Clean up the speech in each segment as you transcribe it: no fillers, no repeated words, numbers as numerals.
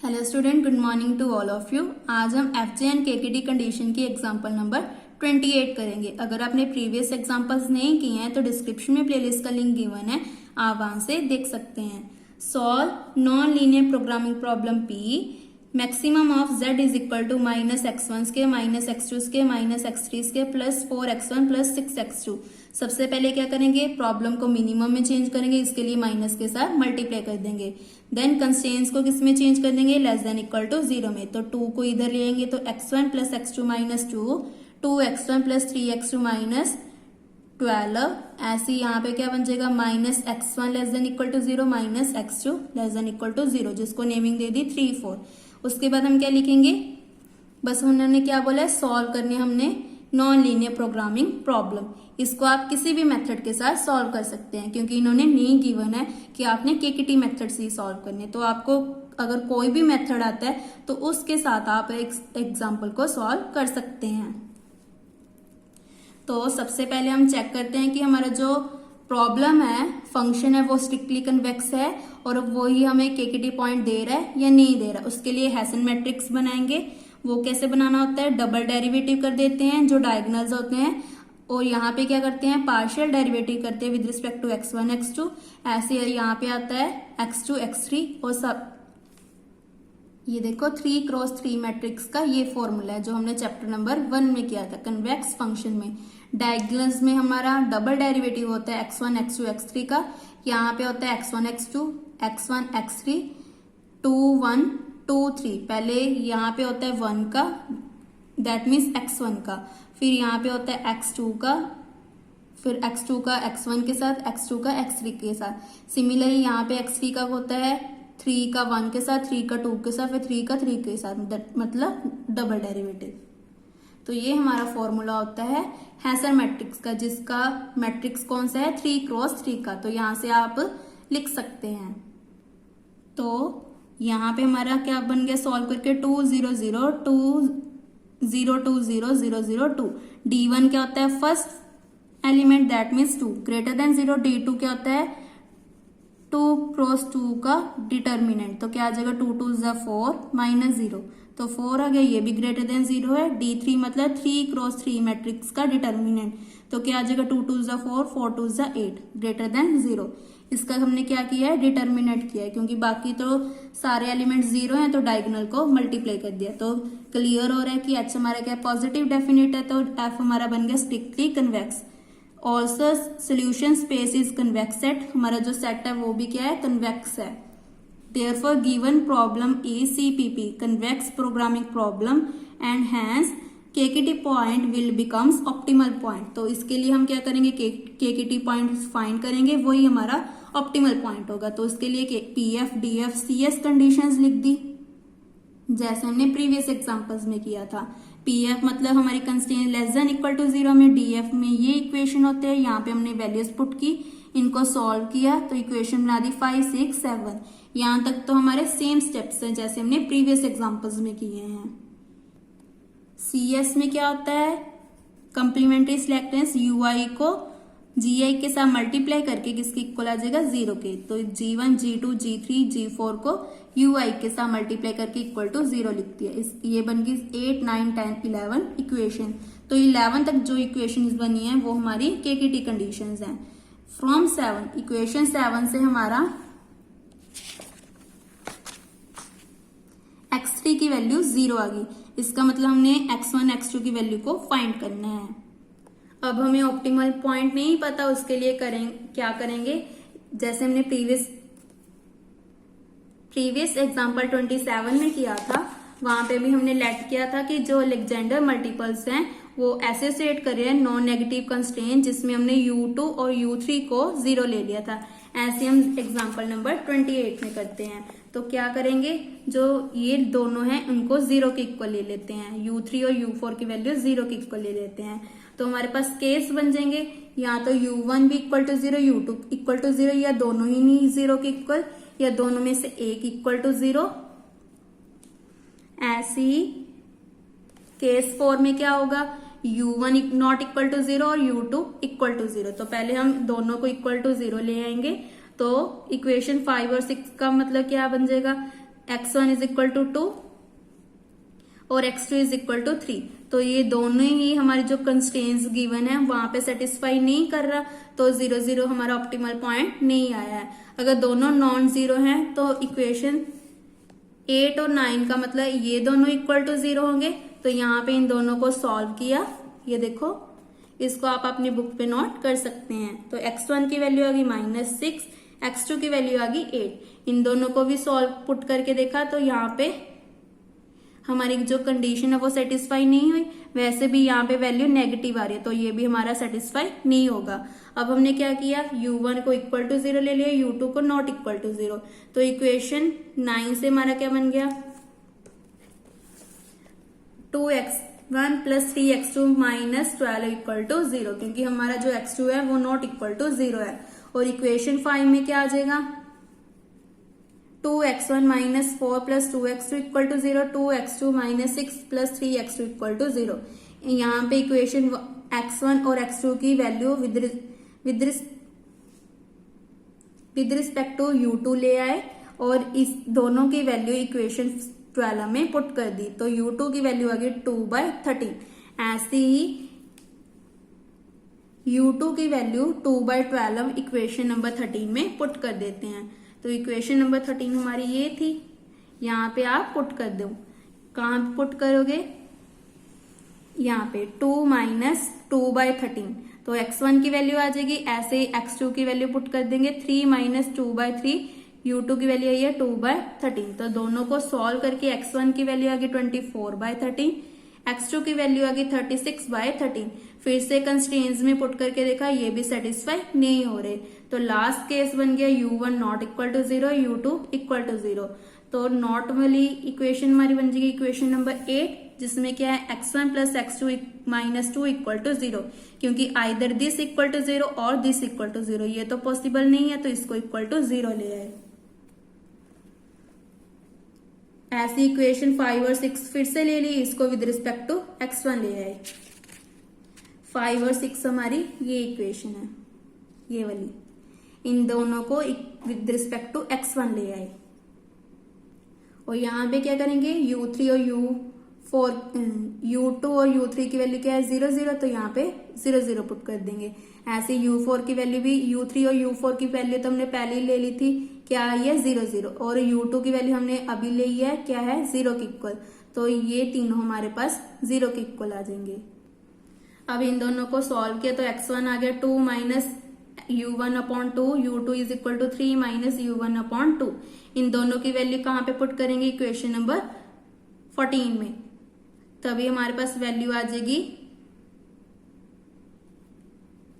Hello student, good morning to all of you. आज हम F and K condition की example number 28 करेंगे। अगर आपने प्रीवियस एग्जांपल्स नहीं किए हैं तो डिस्क्रिप्शन में प्लेलिस्ट का लिंक गिवन है, आप वहां से देख सकते हैं। Solve non linear programming problem P. Maximum of z is equal to -x1 के -x2 के -x3 के प्लस 4x1 प्लस 6x2। सबसे पहले क्या करेंगे, प्रॉब्लम को मिनिमम में चेंज करेंगे, इसके लिए माइनस के साथ मल्टीप्लाई कर देंगे। देन कंस्ट्रेंट्स को किस में चेंज कर देंगे, लेस देन इक्वल टू 0 में। तो 2 को इधर ले आएंगे तो x1 plus x2 minus 2, 2x1 plus 3x2 minus 12। ऐसे यहाँ पे क्या बन जाएगा, -x1 less than equal to 0 minus x2 less than equal to 0, जिसको नेमिंग दे दी 3, 4। उसके बाद हम क्या लिखेंगे, बस उन्होंने क्या बोला है, सॉल्व करनी हमने नॉन लीनियर प्रोग्रामिंग प्रॉब्लम। इसको आप किसी भी मेथड के साथ सॉल्व कर सकते हैं, क्योंकि इन्होंने नहीं गिवन है कि आपने केकेटी मेथड से ही सॉल्व करने। तो आपको अगर कोई भी मेथड आता है तो उसके साथ आप एक एग्जाम्पल को सॉल्व कर सकते हैं। तो सबसे पहले हम चेक करते हैं कि हमारा जो प्रॉब्लम है, फंक्शन है, वो स्ट्रिक्टली कन्वेक्स है और वो ही हमें केकेटी पॉइंट दे रहा है या नहीं दे रहा है। उसके लिए हेसन मैट्रिक्स बनाएंगे। वो कैसे बनाना होता है, डबल डेरिवेटिव कर देते हैं जो डायगोनल्स होते हैं, और यहाँ पे क्या करते हैं, पार्शियल डेरिवेटिव करते हैं with respect to x1 x2। ऐसे यहाँ पे आता है x2 x3 और सब। ये देखो 3 क्रॉस 3 मैट्रिक्स का ये फॉर्मूला है जो हमने चैप्टर नंबर 1 में किया था, कन्वेक्स फंक्शन में। डायगोनल्स में हमारा डबल डेरिवेटिव होता है x1 x2 x3 का। यहाँ पे होता है x1 x2 x1 x3 2 1 2 3। पहले यहाँ पे होता है 1 का, दैट मीन्स x1 का, फिर यहाँ पे होता है x2 का, फिर x2 का x1 के साथ, x2 का x3 के साथ। सिमिलरली यहाँ पे x3 का होता है 3 का 1 के साथ, 3 का 2 के साथ, फिर 3 का 3 के साथ, मतलब डबल डेरिवेटिव। तो ये हमारा फॉर्मूला होता है हेसन मैट्रिक्स का, जिसका मैट्रिक्स कौन सा है, 3 क्रॉस 3 का। तो यहाँ से आप लिख सकते हैं। तो यहाँ पे हमारा क्या बन गया, सॉल्व करके 2 0 0 2 0 2 0 0 0 2। D1 क्या होता है, first element, that means 2 greater than 0। D2 क्या होता है, 2 क्रॉस 2 का डिटर्मिनेंट। तो क्या आ जाएगा, 2 2 ज़ा 4 माइनस 0, तो 4 आ गया, ये भी ग्रेटर देन 0 है। D3 मतलब 3 क्रॉस 3 मैट्रिक्स का डिटर्मिनेंट। तो क्या आ जाएगा, 2 2 ज़ा 4 4 2 ज़ा 8 ग्रेटर देन 0। इसका हमने क्या किया है, डिटर्मिनेंट किया है, क्योंकि बाकी तो सारे एलिमेंट 0 हैं तो डायगोनल को मल्टीप्लाई कर दिया। तो क्लियर हो रहा है कि H हमारा क्या पॉजिटिव डेफिनेट है, तो F हमारा बन गया strictly convex. Also solution space is convex set, हमारा जो सेट है वो भी क्या है, कन्वेक्स है। Therefore, given problem is CPP, convex programming problem, and hence KKT point will becomes optimal point। तो इसके लिए हम क्या करेंगे, KKT point फाइंड करेंगे, वही हमारा ऑप्टिमल पॉइंट होगा। तो इसके लिए PF DF CS कंडीशंस लिख दी, जैसे हमने प्रीवियस एग्जांपल्स में किया था। PF मतलब हमारी constraint less than equal to 0 में, DF में ये इक्वेशन होते हैं। यहाँ पे हमने वैल्यूज पुट की, इनको सॉल्व किया तो इक्वेशन बना दी 5 6 7। यहाँ तक तो हमारे सेम स्टेप्स हैं जैसे हमने प्रीवियस एग्जांपल्स में किए हैं। CS में क्या होता है, कंप्लीमेंट्री सिलेक्टेंस UI को GI के साथ मल्टीप्लाई करके किसके इक्वल आ जाएगा, 0 के। तो G1 G2 G3 G4 को UI के साथ मल्टीप्लाई करके इक्वल टू 0 लिखती है। ये बन गई 8 9 10 11 इक्वेशन। तो 11 तक जो इक्वेशन बनी है वो हमारी KKT कंडीशंस हैं। फ्रॉम 7, इक्वेशन 7 से हमारा x3 की वैल्यू 0 आ गई। इसका मतलब हमने x1 x2 की वैल्यू को फाइंड करना है। अब हमें ऑप्टिमल पॉइंट नहीं पता, उसके लिए क्या करेंगे, जैसे हमने प्रीवियस एग्जांपल 27 में किया था, वहां पे भी हमने लेट किया था कि जो लेजेंडर मल्टीपल्स हैं वो एसोसिएट कर रहे हैं नॉन नेगेटिव कंस्ट्रेंट, जिसमें हमने U2 और U3 को 0 ले लिया था। ऐसे हम एग्जांपल नंबर 28 में करते हैं। तो क्या करेंगे, जो ये दोनों हैं उनको 0 के इक्वल ले लेते हैं, U3 और U4 की वैल्यू 0 के इक्वल ले लेते हैं। तो हमारे पास केस बन जाएंगे, या तो U1 भी equal to 0 U2 equal to 0, या दोनों ही नहीं 0 के इक्वल, या दोनों में से एक इक्वल टू 0। ऐसे ही केस 4 में क्या होगा, U1 नॉट इक्वल टू 0 और U2 इक्वल टू 0। तो पहले हम दोनों को इक्वल टू 0 ले आएंगे। तो इक्वेशन 5 और 6 का मतलब क्या बन जाएगा, x1 इज इक्वल टू 2 और x2 इज इक्वल टू 3। तो ये दोनों ही हमारे जो कंस्ट्रेंट्स गिवन है वहां पे सेटिस्फाई नहीं कर रहा, तो 0 0 हमारा ऑप्टिमल पॉइंट नहीं आया है। अगर दोनों नॉन जीरो हैं तो इक्वेशन 8 और 9 का मतलब ये दोनों इक्वल टू 0 होंगे। तो यहाँ पे इन दोनों को सॉल्व किया, ये देखो, इसको आप अपनी बुक पे नोट कर सकते हैं। तो x1 की वैल्यू आ गई -6, x2 की वैल्यू आ गई 8। इन दोनों को भी सॉल्व पुट करके देखा तो यहाँ पे हमारी जो कंडीशन है वो सेटिस्फाई नहीं हुई। वैसे भी यहाँ पे वैल्यू नेगेटिव आ रही है, तो ये भी हमारा सेटिस्फाई नहीं होगा। अब हमने क्या किया, u1 को इक्वल टू 0 ले लिया, u2 को नॉट इक्वल टू 0। तो इक्वेशन 9 से हमारा क्या बन गया, 2x1 plus 3x2 minus 12 equal to 0, क्योंकि हमारा जो x2 है वो नॉट इक्वल टू 0 है। और इक्वेशन 5 में क्या आ जाएगा, 2x1 minus 4 plus 2x2 equal to 0, 2x2 minus 6 plus 3x2 equal to 0। यहाँ पे इक्वेशन x1 और x2 की value with respect to u2 ले आए और इस दोनों की वैल्यू इक्वेशन 12 में पुट कर दी। तो u2 की वैल्यू आ गई 2/13। ऐसे ही u2 की वैल्यू 2/12 इक्वेशन नंबर 13 में पुट कर देते हैं। तो इक्वेशन नंबर 13 हमारी ये थी, यहाँ पे आप पुट कर दो। कहाँ पुट करोगे, यहाँ पे 2 माइनस 2/13, तो x1 की वैल्यू आ जाएगी। ऐसे ही x2 की वैल्यू पुट कर देंगे, 3 माइनस 2/3, u2 की वैल्यू आई है 2/13। तो दोनों को सॉल्व करके x1 की वैल्यू आ गई 24/13, x2 की वैल्यू आ गई 36/13। फिर से कंस्ट्रेंट्स में पुट करके देखा, ये भी सेटिस्फाई नहीं हो रहे। तो लास्ट केस बन गया u1 not equal to 0, u2 equal to 0। तो नॉट वाली इक्वेशन हमारी बन जाएगी इक्वेशन नंबर 8, जिसमें क्या है, x1 plus x2 minus 2 equal to 0, क्योंकि आइदर दिस इक्वल टू 0 और दिस इक्वल टू 0, ये तो पॉसिबल नहीं है, तो इसको इक्वल टू 0 ले आए। ऐसी इक्वेशन 5 और 6 फिर से ले ली, इसको विद रिस्पेक्ट टू x1 ले आए। 5 और 6 हमारी ये इक्वेशन है, ये वाली, इन दोनों को विद रिस्पेक्ट टू x1 ले आए। और यहाँ पे क्या करेंगे, u3 और u2 और u3 की वैल्यू क्या है, 0 0, तो यहाँ पे 0 0 पुट कर देंगे। ऐसे u4 की वैल्यू भी, u3 और u4 की वैल्यू तो हमने पहले ही ले ली थी, क्या आई है 0 0, और u2 की वैल्यू हमने अभी ले ली है, क्या है 0 के इक्वल। तो ये तीनों हमारे पास 0 के इक्वल आ जाएंगे। अब इन दोनों को सॉल्व किया तो x1 आ गया 2 minus u1/2, u2 is equal to 3 minus u1/2। इन दोनों की वैल्यू कहाँ पे पुट करेंगे, इक्वेशन नंबर 14 में। तभी हमारे पास वैल्यू आ जाएगी,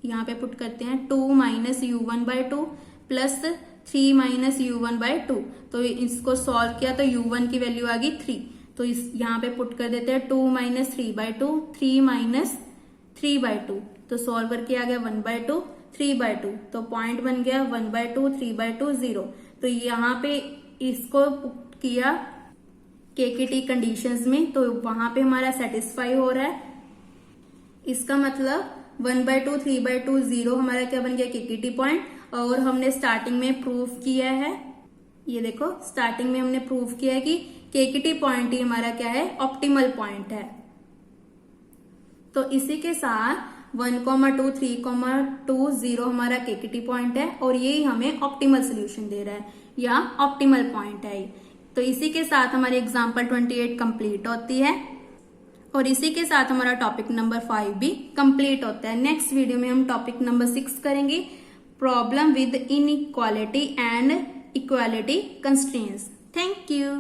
यहाँ पे पुट करते हैं 2 minus u1/2 plus 3 minus u1/2। तो इसको सॉल्व किया तो u1 की वैल्यू आ गई 3, तो इस यहाँ पे पुट कर देते हैं 2 माइनस 3/2, 3 माइनस 3/2, तो सॉल्व करके आ गया 1/2, 3/2, तो पॉइंट बन गया 1/2, 3/2, 0। तो यहाँ पे इसको किया KKT कंडीशंस में, तो वहां पे हमारा सेटिस्फाई हो रहा है। इसका मतलब 1/2, 3/2, 0 हमारा क्या बन गया, KKT पॉइंट। और हमने स्टार्टिंग में प्रूफ किया है, ये देखो स्टार्टिंग में हमने प्रूफ किया है कि KKT पॉइंट ही हमारा क्या है, ऑप्टिमल पॉइंट है। तो इसी के साथ 1,2, 3,2, 0 हमारा KKT पॉइंट है और ये हमें ऑप्टिमल सोल्यूशन दे रहा है या ऑप्टिमल पॉइंट है। तो इसी के साथ हमारी एग्जाम्पल 28 कंप्लीट होती है और इसी के साथ हमारा टॉपिक नंबर 5 भी कंप्लीट होता है। नेक्स्ट वीडियो में हम टॉपिक नंबर 6 करेंगे, problem with inequality and equality constraints. Thank you.